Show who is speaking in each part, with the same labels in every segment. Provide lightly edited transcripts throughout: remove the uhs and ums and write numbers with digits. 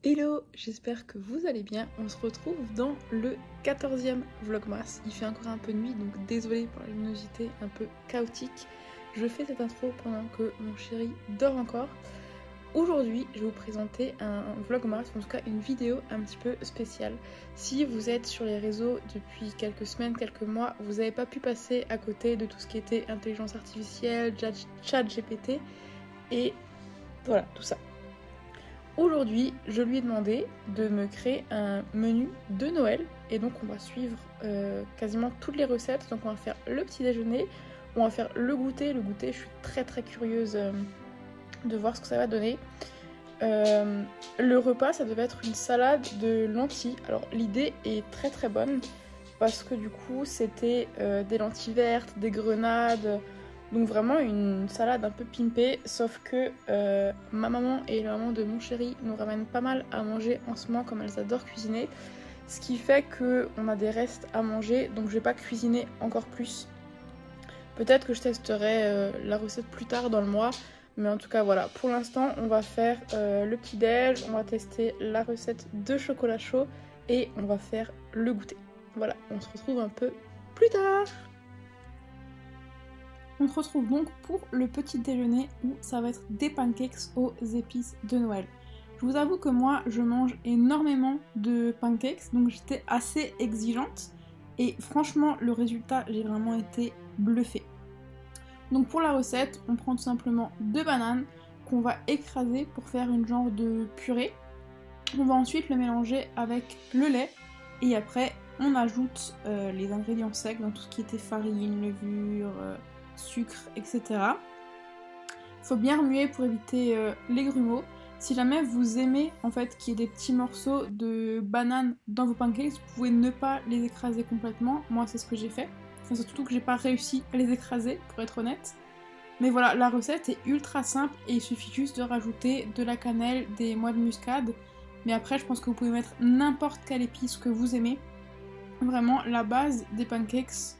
Speaker 1: Hello, j'espère que vous allez bien. On se retrouve dans le 14e vlogmas. Il fait encore un peu nuit, donc désolée pour la luminosité un peu chaotique. Je fais cette intro pendant que mon chéri dort encore. Aujourd'hui, je vais vous présenter un vlogmas, en tout cas une vidéo un petit peu spéciale. Si vous êtes sur les réseaux depuis quelques semaines, quelques mois, vous n'avez pas pu passer à côté de tout ce qui était intelligence artificielle, chat GPT et voilà, tout ça. Aujourd'hui, je lui ai demandé de me créer un menu de Noël et donc on va suivre quasiment toutes les recettes. Donc on va faire le petit déjeuner, on va faire le goûter. Le goûter, je suis très curieuse de voir ce que ça va donner. Le repas, ça devait être une salade de lentilles. Alors l'idée est très bonne parce que du coup c'était des lentilles vertes, des grenades. Donc vraiment une salade un peu pimpée, sauf que ma maman et la maman de mon chéri nous ramènent pas mal à manger en ce moment comme elles adorent cuisiner. Ce qui fait qu'on a des restes à manger, donc je vais pas cuisiner encore plus. Peut-être que je testerai la recette plus tard dans le mois, mais en tout cas voilà, pour l'instant on va faire le petit déj, on va tester la recette de chocolat chaud et on va faire le goûter. Voilà, on se retrouve un peu plus tard. On se retrouve donc pour le petit déjeuner où ça va être des pancakes aux épices de Noël. Je vous avoue que moi je mange énormément de pancakes, donc j'étais assez exigeante et franchement le résultat, j'ai vraiment été bluffée. Donc pour la recette, on prend tout simplement 2 bananes qu'on va écraser pour faire une genre de purée. On va ensuite le mélanger avec le lait et après on ajoute les ingrédients secs, donc tout ce qui était farine, levure, sucre, etc. Il faut bien remuer pour éviter les grumeaux. Si jamais vous aimez en fait qu'il y ait des petits morceaux de banane dans vos pancakes, vous pouvez ne pas les écraser complètement. Moi c'est ce que j'ai fait. Enfin, surtout que j'ai pas réussi à les écraser pour être honnête. Mais voilà, la recette est ultra simple et il suffit juste de rajouter de la cannelle, des noix de muscade. Mais après je pense que vous pouvez mettre n'importe quelle épice que vous aimez. Vraiment la base des pancakes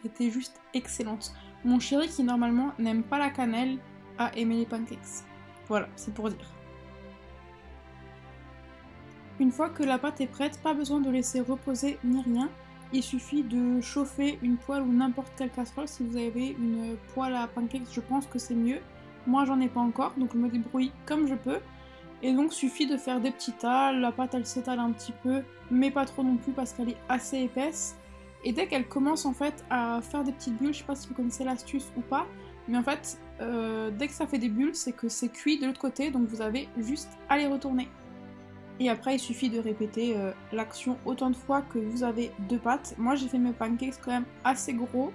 Speaker 1: était juste excellente. Mon chéri qui normalement n'aime pas la cannelle a aimé les pancakes. Voilà, c'est pour dire. Une fois que la pâte est prête, pas besoin de laisser reposer ni rien. Il suffit de chauffer une poêle ou n'importe quelle casserole. Si vous avez une poêle à pancakes, je pense que c'est mieux. Moi j'en ai pas encore, donc je me débrouille comme je peux. Et donc suffit de faire des petits tas, la pâte elle s'étale un petit peu, mais pas trop non plus parce qu'elle est assez épaisse. Et dès qu'elle commence en fait à faire des petites bulles, je sais pas si vous connaissez l'astuce ou pas, mais en fait dès que ça fait des bulles, c'est que c'est cuit de l'autre côté, donc vous avez juste à les retourner. Et après il suffit de répéter l'action autant de fois que vous avez de pâtes. Moi j'ai fait mes pancakes quand même assez gros,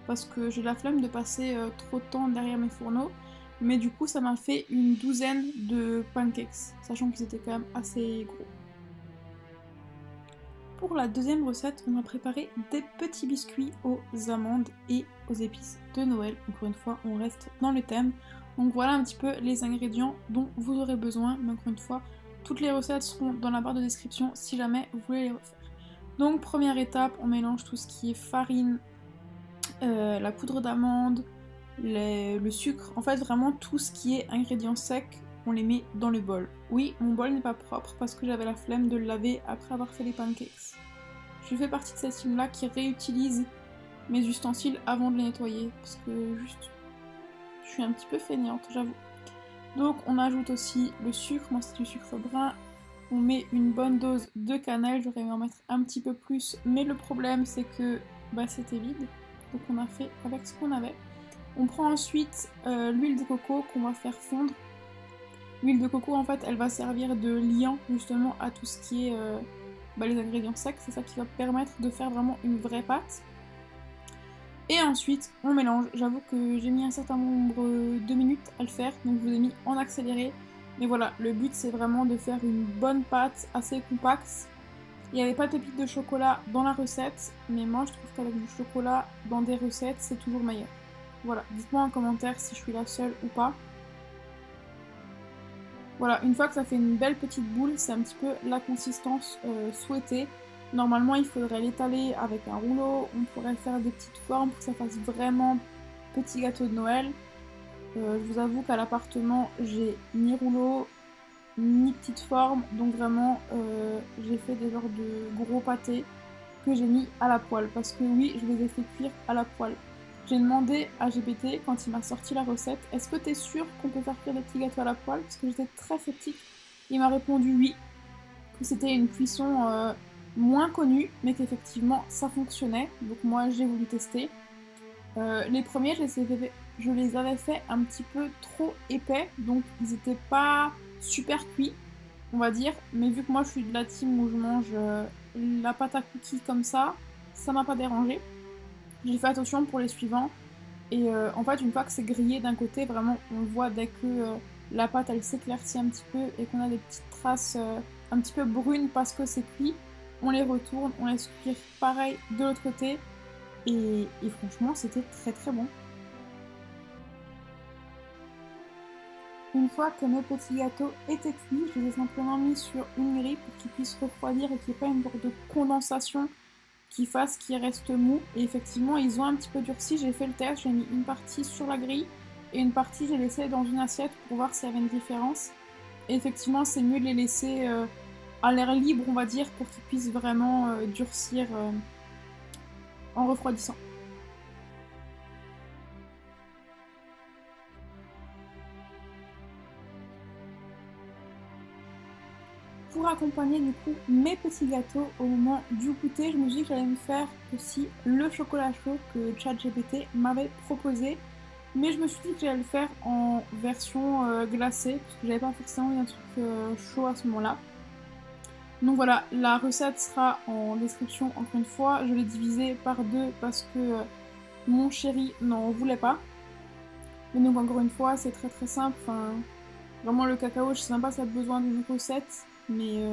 Speaker 1: parce que j'ai la flemme de passer trop de temps derrière mes fourneaux. Mais du coup ça m'a fait une douzaine de pancakes, sachant qu'ils étaient quand même assez gros. Pour la deuxième recette, on va préparer des petits biscuits aux amandes et aux épices de Noël. Encore une fois, on reste dans le thème. Donc voilà un petit peu les ingrédients dont vous aurez besoin. Mais encore une fois, toutes les recettes seront dans la barre de description si jamais vous voulez les refaire. Donc première étape, on mélange tout ce qui est farine, la poudre d'amande, le sucre. En fait, vraiment tout ce qui est ingrédients secs, on les met dans le bol. Oui, mon bol n'est pas propre parce que j'avais la flemme de le laver après avoir fait les pancakes. Je fais partie de cette team-là qui réutilise mes ustensiles avant de les nettoyer parce que juste, je suis un petit peu feignante, j'avoue. Donc on ajoute aussi le sucre, moi c'est du sucre brun. On met une bonne dose de cannelle, j'aurais aimé en mettre un petit peu plus, mais le problème c'est que c'était vide. Donc on a fait avec ce qu'on avait. On prend ensuite l'huile de coco qu'on va faire fondre. L'huile de coco en fait elle va servir de liant justement à tout ce qui est les ingrédients secs. C'est ça qui va permettre de faire vraiment une vraie pâte. Et ensuite on mélange. J'avoue que j'ai mis un certain nombre de minutes à le faire, donc je vous ai mis en accéléré. Mais voilà, le but c'est vraiment de faire une bonne pâte assez compacte. Il n'y avait pas de pépites de chocolat dans la recette, mais moi je trouve qu'avec du chocolat dans des recettes c'est toujours meilleur. Voilà, dites-moi en commentaire si je suis la seule ou pas. Voilà, une fois que ça fait une belle petite boule, c'est un petit peu la consistance souhaitée. Normalement, il faudrait l'étaler avec un rouleau. On pourrait faire des petites formes pour que ça fasse vraiment petit gâteau de Noël. Je vous avoue qu'à l'appartement, j'ai ni rouleau, ni petite forme, donc vraiment j'ai fait des genres de gros pâtés que j'ai mis à la poêle, parce que oui, je les ai fait cuire à la poêle. J'ai demandé à GPT quand il m'a sorti la recette, est-ce que tu es sûr qu'on peut faire cuire des petits gâteaux à la poêle? Parce que j'étais très sceptique. Il m'a répondu oui, que c'était une cuisson moins connue, mais qu'effectivement ça fonctionnait. Donc moi j'ai voulu tester. Les premiers, je les avais fait un petit peu trop épais, donc ils n'étaient pas super cuits, on va dire. Mais vu que moi je suis de la team où je mange la pâte à cookies comme ça m'a pas dérangé. J'ai fait attention pour les suivants. Et en fait, une fois que c'est grillé d'un côté, vraiment, on le voit dès que la pâte elle s'éclaircit un petit peu et qu'on a des petites traces un petit peu brunes parce que c'est cuit, on les retourne, on laisse cuire pareil de l'autre côté. Et franchement, c'était très très bon. Une fois que mes petits gâteaux étaient cuits, je les ai simplement mis sur une grille pour qu'ils puissent refroidir et qu'il n'y ait pas une sorte de condensation qui fasse qu'ils restent mous. Et effectivement, ils ont un petit peu durci. J'ai fait le test, j'ai mis une partie sur la grille et une partie j'ai laissé dans une assiette pour voir s'il y avait une différence. Et effectivement, c'est mieux de les laisser à l'air libre, on va dire, pour qu'ils puissent vraiment durcir en refroidissant. Pour accompagner du coup mes petits gâteaux au moment du goûter, je me suis dit que j'allais me faire aussi le chocolat chaud que ChatGPT m'avait proposé. Mais je me suis dit que j'allais le faire en version glacée, parce que j'avais pas forcément eu un truc chaud à ce moment-là. Donc voilà, la recette sera en description encore une fois. Je l'ai divisée par deux parce que mon chéri n'en voulait pas. Mais donc encore une fois, c'est très très simple. Enfin, vraiment le cacao, je sais même pas si ça a besoin d'une recette, mais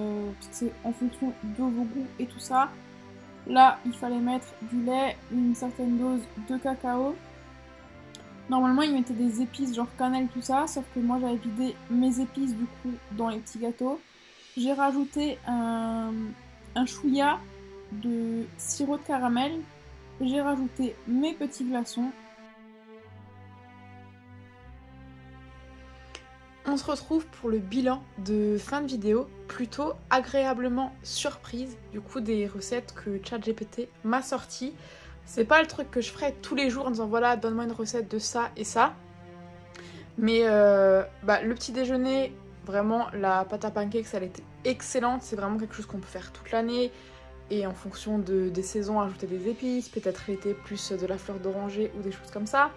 Speaker 1: c'est en fonction de vos goûts et tout ça. Là, il fallait mettre du lait, une certaine dose de cacao. Normalement, ils mettaient des épices genre cannelle, tout ça, sauf que moi j'avais vidé mes épices du coup dans les petits gâteaux. J'ai rajouté un chouïa de sirop de caramel. J'ai rajouté mes petits glaçons. On se retrouve pour le bilan de fin de vidéo, plutôt agréablement surprise du coup des recettes que ChatGPT m'a sorties. C'est pas le truc que je ferais tous les jours en disant voilà, donne-moi une recette de ça et ça. Mais le petit déjeuner, vraiment la pâte à pancakes, elle était excellente. C'est vraiment quelque chose qu'on peut faire toute l'année. Et en fonction des saisons, ajouter des épices, peut-être l'été plus de la fleur d'oranger ou des choses comme ça.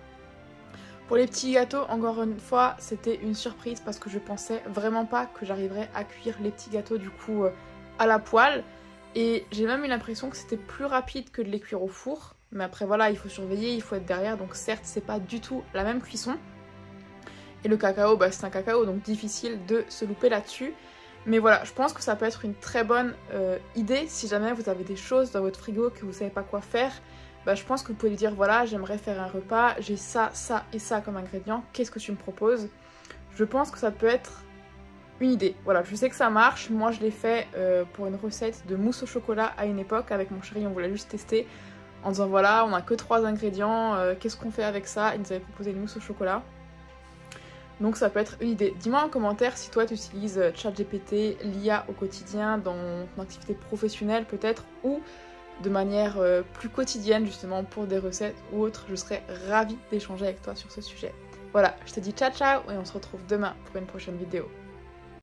Speaker 1: Pour les petits gâteaux, encore une fois, c'était une surprise parce que je pensais vraiment pas que j'arriverais à cuire les petits gâteaux du coup à la poêle. Et j'ai même eu l'impression que c'était plus rapide que de les cuire au four. Mais après voilà, il faut surveiller, il faut être derrière. Donc certes, c'est pas du tout la même cuisson. Et le cacao, c'est un cacao, donc difficile de se louper là-dessus. Mais voilà, je pense que ça peut être une très bonne idée si jamais vous avez des choses dans votre frigo que vous savez pas quoi faire. Je pense que vous pouvez lui dire voilà, j'aimerais faire un repas, j'ai ça, ça et ça comme ingrédients, qu'est-ce que tu me proposes? Je pense que ça peut être une idée. Voilà, je sais que ça marche, moi je l'ai fait pour une recette de mousse au chocolat à une époque avec mon chéri, on voulait juste tester en disant voilà, on a que 3 ingrédients, qu'est-ce qu'on fait avec ça? Il nous avait proposé une mousse au chocolat. Donc ça peut être une idée. Dis-moi en commentaire si toi tu utilises ChatGPT, l'IA au quotidien dans ton activité professionnelle peut-être, ou de manière plus quotidienne justement pour des recettes ou autres. Je serais ravie d'échanger avec toi sur ce sujet. Voilà, je te dis ciao ciao et on se retrouve demain pour une prochaine vidéo.